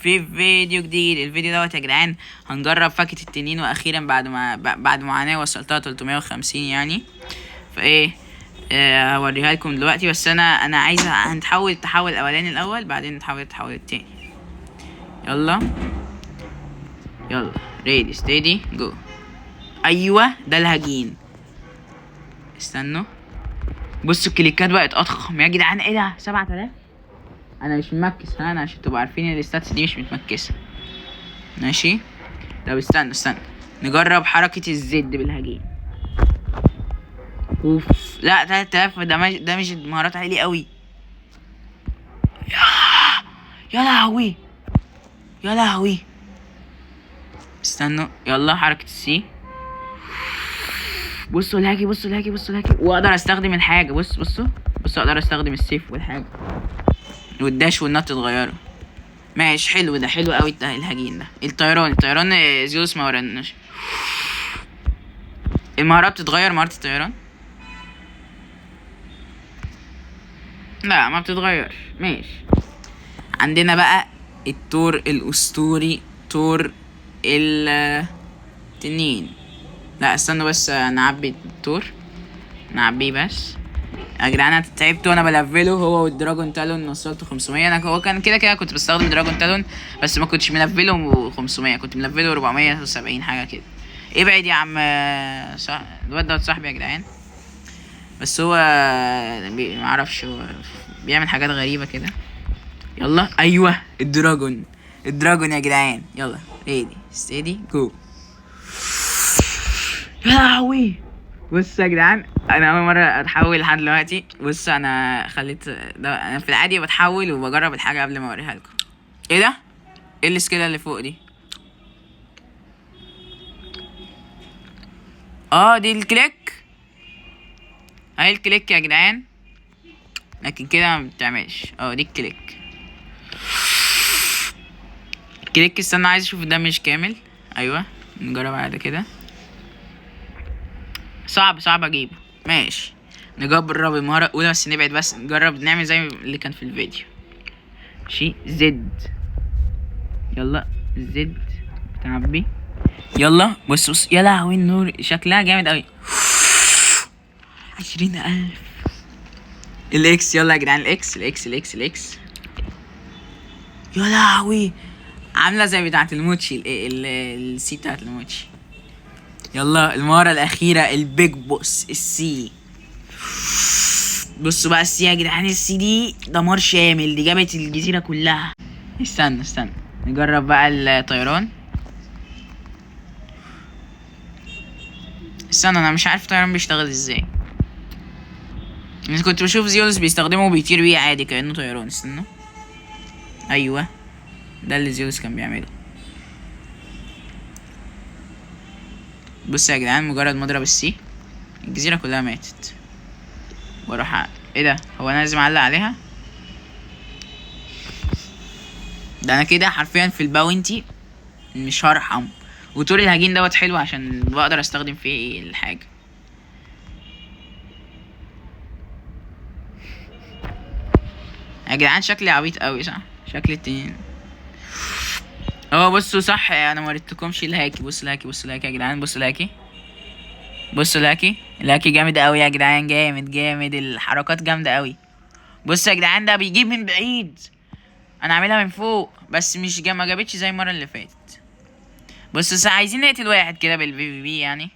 في فيديو جديد. الفيديو دوت يا جدعان هنجرب فاكهة التنين، واخيرا بعد معاناة وصلتها 350 يعني. فايه هوريها لكم دلوقتي. بس انا عايزه هنتحول التحول الاولاني الاول، بعدين نتحول التحول التاني. يلا ريدي ستيدي جو. ايوه ده الهجين. استنوا بصوا الكليكات بقت اضخم يا جدعان. ايه ده 7000؟ انا مش ممكس انا عشان تبقوا عارفين الاستاتس دي مش متمكسه. ماشي. طب استنى نجرب حركه الزد بالهجين. اوف لا 3000 ده مش مهارات عاليه قوي. يا لهوي يا لهوي. استنوا يلا حركه السي. بصوا الهاكي واقدر استخدم الحاجه. بصوا اقدر استخدم السيف والحاجه والداش والنط اتغيروا. ماشي حلو ده حلو قوي الهجين ده. الطيران زيوس ما وراناش. المهارات بتتغير. مهارة الطيران لا ما بتتغير. ماشي. عندنا بقى التور الاسطوري، تور التنين. لا استنوا بس نعبي التور، نعبيه بس يا جدعان. انا تعبت وانا بلفله هو والدراجون تالون. وصلت 500. انا هو كان كده كنت بستخدم دراجون تالون، بس ما كنتش ملفله 500، كنت ملفله 470 حاجه كده. ابعد يا عم. الواد ده صاحبي يا جدعان، بس هو معرفش هو بيعمل حاجات غريبه كده. يلا ايوه الدراجون يا جدعان. يلا ريدي ستيدي جو. يا لهوي. بص يا جدعان انا اول مره اتحول لحد دلوقتي. بص انا خليت ده انا في العادي بتحول وبجرب الحاجه قبل ما اوريها لكم. ايه ده؟ ايه السكيله اللي فوق دي؟ دي الكليك. اهي الكليك يا جدعان، لكن كده ما بتعملش. دي الكليك. استنى عايز اشوف الدمج كامل. ايوه نجرب على كده. صعب اجيبه. ماشي نجرب المهارة الأولى بس. نبعد بس نجرب نعمل زي اللي كان في الفيديو. ماشي زد. يلا زد بتعبي. يلا بص يا لهوي النور شكلها جامد اوي. 20,000 الاكس. يلا يا جدعان الاكس. يا لهوي عاملة زي بتاعة الموتشي السي بتاعة الموتشي. يلا المهارة الأخيرة البيج بوس السي. بصوا بقى السي يا جدعان. السي دي دمار شامل، دي جابت الجزيرة كلها. استنى نجرب بقى الطيران. انا مش عارف الطيران بيشتغل ازاي. انا كنت بشوف زيولوس بيستخدمه وبيطير بيه عادي كأنه طيران. استنى ايوه ده اللي زيولوس كان بيعمله. بص يا جدعان مجرد ما اضرب السي الجزيرة كلها ماتت. واروح ايه ده؟ هو انا لازم اعلق عليها؟ ده انا كده حرفيا في الباونتي مش هرحم. وطول الهجين دوت حلو عشان بقدر استخدم فيه الحاجة. يا جدعان شكلي عبيط قوي صح؟ شكل التنين بصوا صح. انا ما وريتكمش الهاكي. بص الهاكي يا جدعان. بص الهاكي جامد قوي يا جدعان. جامد الحركات جامده قوي. بص يا جدعان ده بيجيب من بعيد. انا عاملها من فوق بس مش ما جابتش زي المره اللي فاتت. بص عايزين نقتل واحد كده بالبي في يعني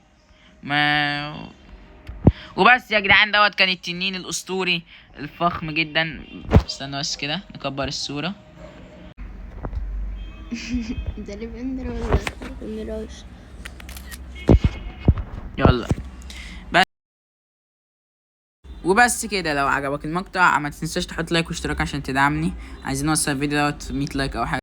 ما. وبس يا جدعان دوت كان التنين الاسطوري الفخم جدا. استنوا بس كده نكبر الصوره. ده اللي بندر ولا بندراش؟ يلا وبس كده. لو عجبك المقطع ما تنساش تحط لايك واشتراك عشان تدعمني. عايزين نوصل الفيديو دوت 100 لايك او حاجه.